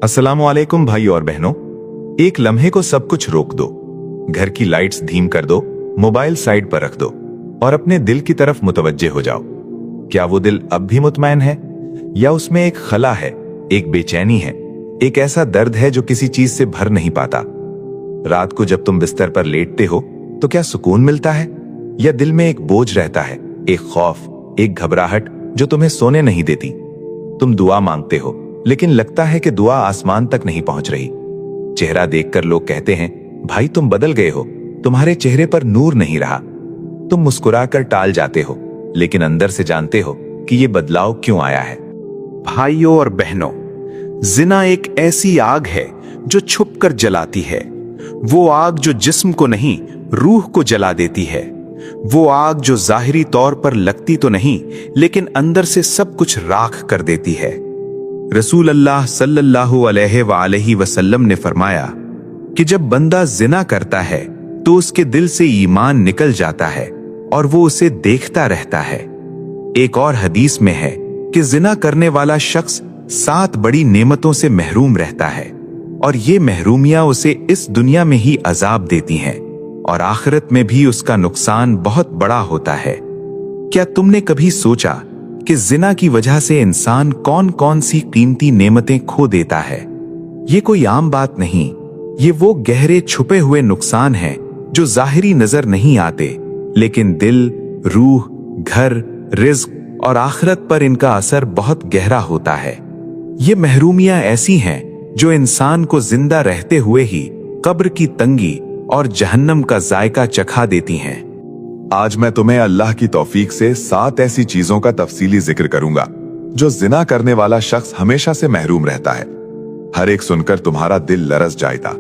अस्सलामु अलैकुम भाई और बहनों, एक लम्हे को सब कुछ रोक दो, घर की लाइट्स धीम कर दो, मोबाइल साइड पर रख दो और अपने दिल की तरफ मुतवज्जे हो जाओ। क्या वो दिल अब भी मुतमैन है या उसमें एक खला है, एक बेचैनी है, एक ऐसा दर्द है जो किसी चीज से भर नहीं पाता? रात को जब तुम बिस्तर पर लेटते हो तो क्या सुकून मिलता है या दिल में एक बोझ रहता है, एक खौफ, एक घबराहट जो तुम्हें सोने नहीं देती? तुम दुआ मांगते हो लेकिन लगता है कि दुआ आसमान तक नहीं पहुंच रही। चेहरा देखकर लोग कहते हैं, भाई तुम बदल गए हो, तुम्हारे चेहरे पर नूर नहीं रहा। तुम मुस्कुराकर टाल जाते हो लेकिन अंदर से जानते हो कि ये बदलाव क्यों आया है। भाइयों और बहनों, जिना एक ऐसी आग है जो छुपकर जलाती है। वो आग जो जिस्म को नहीं, रूह को जला देती है। वो आग जो जाहिरी तौर पर लगती तो नहीं लेकिन अंदर से सब कुछ राख कर देती है। रसूल अल्लाह सल्लल्लाहु अलैहि वसल्लम ने फरमाया कि जब बंदा जिना करता है तो उसके दिल से ईमान निकल जाता है और वो उसे देखता रहता है। एक और हदीस में है कि जिना करने वाला शख्स 7 बड़ी नेमतों से महरूम रहता है और ये महरूमियां उसे इस दुनिया में ही अजाब देती हैं और आखिरत में भी उसका नुकसान बहुत बड़ा होता है। क्या तुमने कभी सोचा कि जिना की वजह से इंसान कौन कौन सी कीमती नेमतें खो देता है? ये कोई आम बात नहीं, ये वो गहरे छुपे हुए नुकसान हैं जो जाहिरी नजर नहीं आते लेकिन दिल, रूह, घर, रिज्क और आखिरत पर इनका असर बहुत गहरा होता है। ये महरूमियां ऐसी हैं जो इंसान को जिंदा रहते हुए ही कब्र की तंगी और जहन्नम का जायका चखा देती हैं। आज मैं तुम्हें अल्लाह की तौफीक से 7 ऐसी चीजों का तफसीली जिक्र करूंगा जो जिना करने वाला शख्स हमेशा से महरूम रहता है। हर एक सुनकर तुम्हारा दिल लरस जाएगा,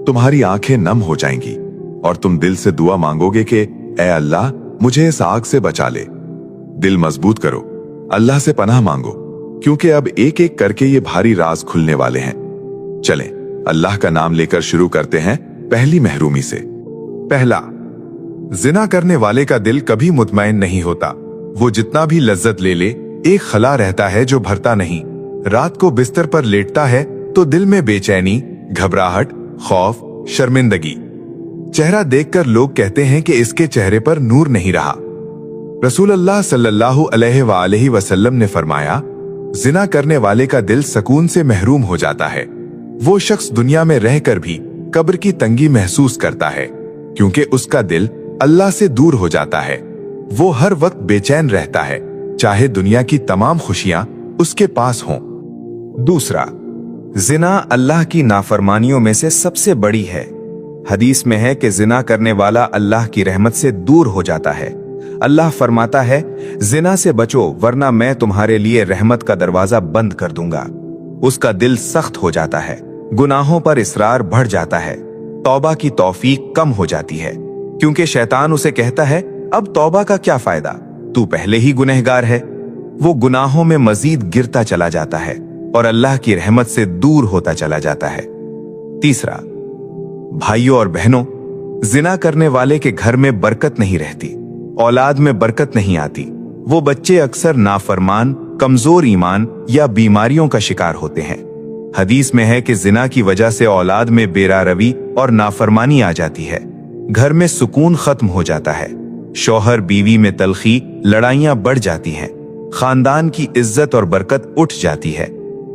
तुम्हारी आंखें नम हो जाएंगी और तुम दिल से दुआ मांगोगे कि ऐ अल्लाह मुझे इस आग से बचा ले। दिल मजबूत करो, अल्लाह से पनाह मांगो, क्योंकि अब एक एक करके ये भारी राज खुलने वाले हैं। चलें, अल्लाह का नाम लेकर शुरू करते हैं पहली महरूमी से। पहला, जिना करने वाले का दिल कभी मुतमैन नहीं होता। वो जितना भी लज्जत ले ले, एक खला रहता है जो भरता नहीं। रात को बिस्तर पर लेटता है तो दिल में बेचैनी, घबराहट, खौफ, शर्मिंदगी। चेहरा देखकर लोग कहते हैं कि इसके चेहरे पर नूर नहीं रहा। रसूल अल्लाह सल्लल्लाहु अलैहि वसल्लम ने फरमाया, जिना करने वाले का दिल सुकून से महरूम हो जाता है। वो शख्स दुनिया में रहकर भी कब्र की तंगी महसूस करता है क्योंकि उसका दिल अल्लाह से दूर हो जाता है। वो हर वक्त बेचैन रहता है, चाहे दुनिया की तमाम खुशियां उसके पास हों। दूसरा, जिना अल्लाह की नाफरमानियों में से सबसे बड़ी है। हदीस में है कि जिना करने वाला अल्लाह की रहमत से दूर हो जाता है। अल्लाह फरमाता है, जिना से बचो वरना मैं तुम्हारे लिए रहमत का दरवाजा बंद कर दूंगा। उसका दिल सख्त हो जाता है, गुनाहों पर इसरार बढ़ जाता है, तौबा की तौफीक कम हो जाती है क्योंकि शैतान उसे कहता है, अब तौबा का क्या फायदा, तू पहले ही गुनहगार है। वो गुनाहों में मजीद गिरता चला जाता है और अल्लाह की रहमत से दूर होता चला जाता है। तीसरा, भाइयों और बहनों, जिना करने वाले के घर में बरकत नहीं रहती, औलाद में बरकत नहीं आती। वो बच्चे अक्सर नाफरमान, कमजोर ईमान या बीमारियों का शिकार होते हैं। हदीस में है कि जिना की वजह से औलाद में बेरारवी और नाफरमानी आ जाती है, घर में सुकून खत्म हो जाता है, शौहर बीवी में तलखी, लड़ाइयां बढ़ जाती हैं, खानदान की इज्जत और बरकत उठ जाती है।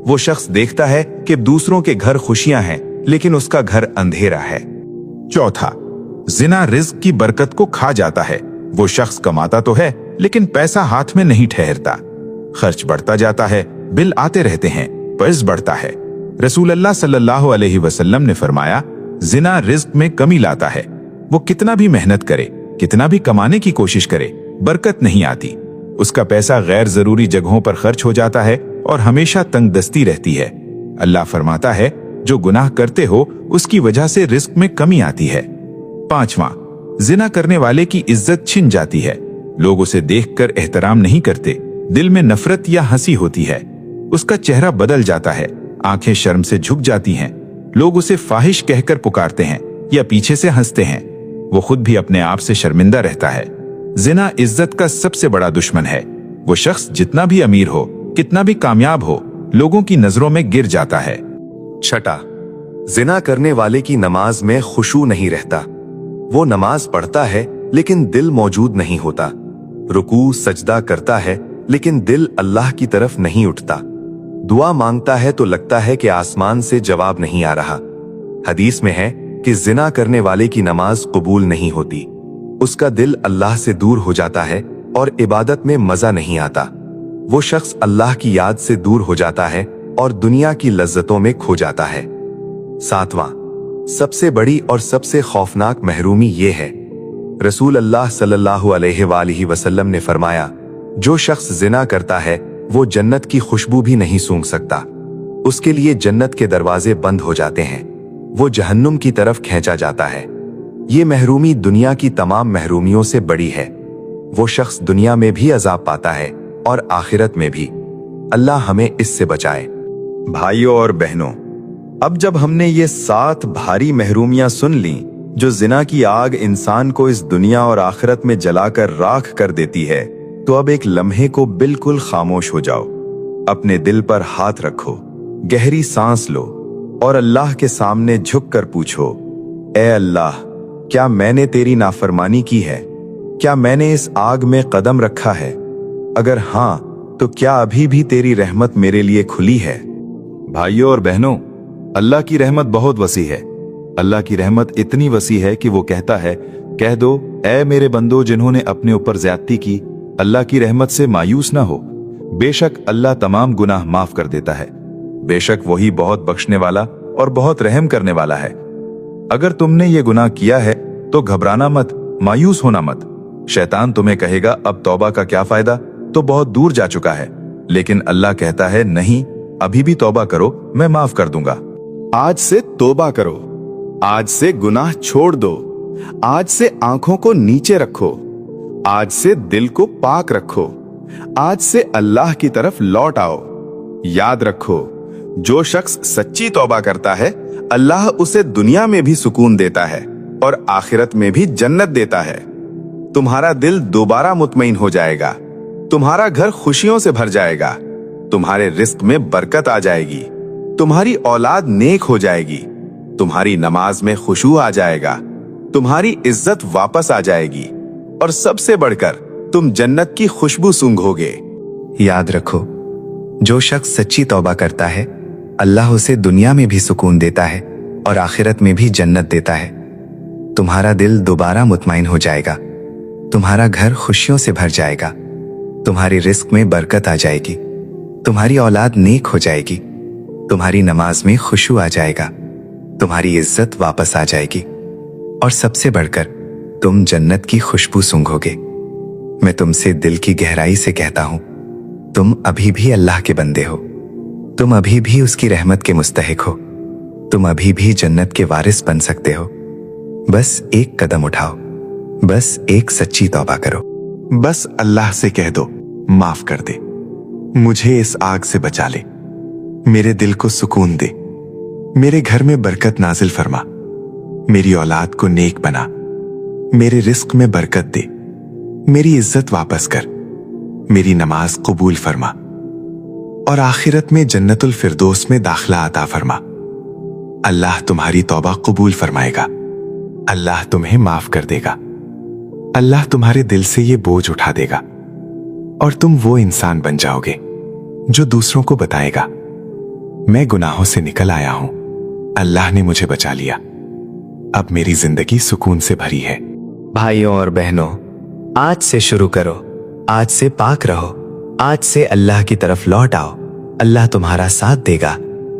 वो शख्स देखता है कि दूसरों के घर खुशियां हैं लेकिन उसका घर अंधेरा है। चौथा, जिना रिज्क की बरकत को खा जाता है। वो शख्स कमाता तो है लेकिन पैसा हाथ में नहीं ठहरता, खर्च बढ़ता जाता है, बिल आते रहते हैं, कर्ज बढ़ता है। रसूल अल्लाह सल्लल्लाहु अलैहि वसल्लम ने फरमाया, जिना रिज्क में कमी लाता है। वो कितना भी मेहनत करे, कितना भी कमाने की कोशिश करे, बरकत नहीं आती। उसका पैसा गैर जरूरी जगहों पर खर्च हो जाता है और हमेशा तंगदस्ती रहती है। अल्लाह फरमाता है, जो गुनाह करते हो उसकी वजह से रिज्क में कमी आती है। पांचवा, जिना करने वाले की इज्जत छिन जाती है। लोग उसे देखकर एहतराम नहीं करते, दिल में नफरत या हंसी होती है। उसका चेहरा बदल जाता है, आंखें शर्म से झुक जाती हैं। लोग उसे फाहिश कहकर पुकारते हैं या पीछे से हंसते हैं। वो खुद भी अपने आप से शर्मिंदा रहता है। जिना इज्जत का सबसे बड़ा दुश्मन है। वो शख्स जितना भी अमीर हो, कितना भी कामयाब हो, लोगों की नजरों में गिर जाता है। छठा, जिना करने वाले की नमाज में खुशू नहीं रहता। वो नमाज पढ़ता है लेकिन दिल मौजूद नहीं होता। रुकू सजदा करता है लेकिन दिल अल्लाह की तरफ नहीं उठता। दुआ मांगता है तो लगता है कि आसमान से जवाब नहीं आ रहा। हदीस में है कि जिना करने वाले की नमाज कबूल नहीं होती। उसका दिल अल्लाह से दूर हो जाता है और इबादत में मजा नहीं आता। वो शख्स अल्लाह की याद से दूर हो जाता है और दुनिया की लज्जतों में खो जाता है। सातवां, सबसे बड़ी और सबसे खौफनाक महरूमी ये है, रसूल अल्लाह सल्लल्लाहु अलैहि वसल्लम ने फरमाया, जो शख्स जिना करता है वो जन्नत की खुशबू भी नहीं सूंघ सकता। उसके लिए जन्नत के दरवाजे बंद हो जाते हैं। वो जहन्नुम की तरफ खींचा जाता है। ये महरूमी दुनिया की तमाम महरूमियों से बड़ी है। वो शख्स दुनिया में भी अजाब पाता है और आखिरत में भी। अल्लाह हमें इससे बचाए। भाइयों और बहनों, अब जब हमने ये 7 भारी महरूमियां सुन ली जो जिना की आग इंसान को इस दुनिया और आखिरत में जलाकर राख कर देती है, तो अब एक लम्हे को बिल्कुल खामोश हो जाओ, अपने दिल पर हाथ रखो, गहरी सांस लो और अल्लाह के सामने झुककर पूछो, ए अल्लाह, क्या मैंने तेरी नाफरमानी की है? क्या मैंने इस आग में कदम रखा है? अगर हां, तो क्या अभी भी तेरी रहमत मेरे लिए खुली है? भाइयों और बहनों, अल्लाह की रहमत बहुत वसी है। अल्लाह की रहमत इतनी वसी है कि वो कहता है, कह दो, ऐ मेरे बंदो जिन्होंने अपने ऊपर ज्यादती की, अल्लाह की रहमत से मायूस ना हो। बेशक अल्लाह तमाम गुनाह माफ कर देता है। बेशक वही बहुत बख्शने वाला और बहुत रहम करने वाला है। अगर तुमने ये गुनाह किया है तो घबराना मत, मायूस होना मत। शैतान तुम्हें कहेगा अब तौबा का क्या फायदा, तो बहुत दूर जा चुका है। लेकिन अल्लाह कहता है, नहीं, अभी भी तौबा करो, मैं माफ कर दूंगा। आज से तौबा करो, आज से गुनाह छोड़ दो, आज से आंखों को नीचे रखो, आज से दिल को पाक रखो, आज से अल्लाह की तरफ लौट आओ। याद रखो, जो शख्स सच्ची तौबा करता है, अल्लाह उसे दुनिया में भी सुकून देता है और आखिरत में भी जन्नत देता है। तुम्हारा दिल दोबारा मुतमईन हो जाएगा, तुम्हारा घर खुशियों से भर जाएगा, तुम्हारे रिस्क में बरकत आ जाएगी, तुम्हारी औलाद नेक हो जाएगी, तुम्हारी नमाज में खुशू आ जाएगा, तुम्हारी इज्जत वापस आ जाएगी और सबसे बढ़कर तुम जन्नत की खुशबू सूंघोगे। याद रखो, जो शख्स सच्ची तौबा करता है, अल्लाह उसे दुनिया में भी सुकून देता है और आखिरत में भी जन्नत देता है। तुम्हारा दिल दोबारा मुतमईन हो जाएगा, तुम्हारा घर खुशियों से भर जाएगा, तुम्हारी रिस्क में बरकत आ जाएगी, तुम्हारी औलाद नेक हो जाएगी, तुम्हारी नमाज में खुशू आ जाएगा, तुम्हारी इज्जत वापस आ जाएगी और सबसे बढ़कर तुम जन्नत की खुशबू सूंघोगे। मैं तुमसे दिल की गहराई से कहता हूं, तुम अभी भी अल्लाह के बंदे हो, तुम अभी भी उसकी रहमत के मुस्तहिक हो, तुम अभी भी जन्नत के वारिस बन सकते हो। बस एक कदम उठाओ, बस एक सच्ची तौबा करो। बस अल्लाह से कह दो, माफ कर दे, मुझे इस आग से बचा ले, मेरे दिल को सुकून दे, मेरे घर में बरकत नाजिल फरमा, मेरी औलाद को नेक बना, मेरे रिस्क में बरकत दे, मेरी इज्जत वापस कर, मेरी नमाज कबूल फरमा और आखिरत में जन्नतुल फिरदौस में दाखिला अता फरमा। अल्लाह तुम्हारी तौबा कबूल फरमाएगा, अल्लाह तुम्हें माफ कर देगा, अल्लाह तुम्हारे दिल से ये बोझ उठा देगा और तुम वो इंसान बन जाओगे जो दूसरों को बताएगा, मैं गुनाहों से निकल आया हूं, अल्लाह ने मुझे बचा लिया, अब मेरी जिंदगी सुकून से भरी है। भाइयों और बहनों, आज से शुरू करो, आज से पाक रहो, आज से अल्लाह की तरफ लौट आओ। अल्लाह तुम्हारा साथ देगा,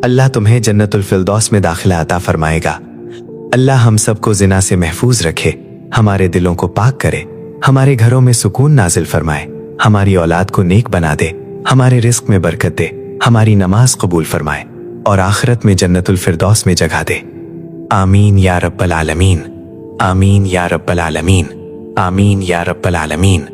अल्लाह तुम्हें जन्नतुल फिरदौस में दाखिला अता फरमाएगा। अल्लाह हम सबको जिना से महफूज रखे, हमारे दिलों को पाक करे, हमारे घरों में सुकून नाजिल फरमाए, हमारी औलाद को नेक बना दे, हमारे रिस्क में बरकत दे, हमारी नमाज कबूल फरमाए और आखिरत में जन्नतुल फिरदौस में जगह दे। आमीन या रब्बल आलमीन, आमीन या रब्बल आलमीन, आमीन या रब्बल आलमीन।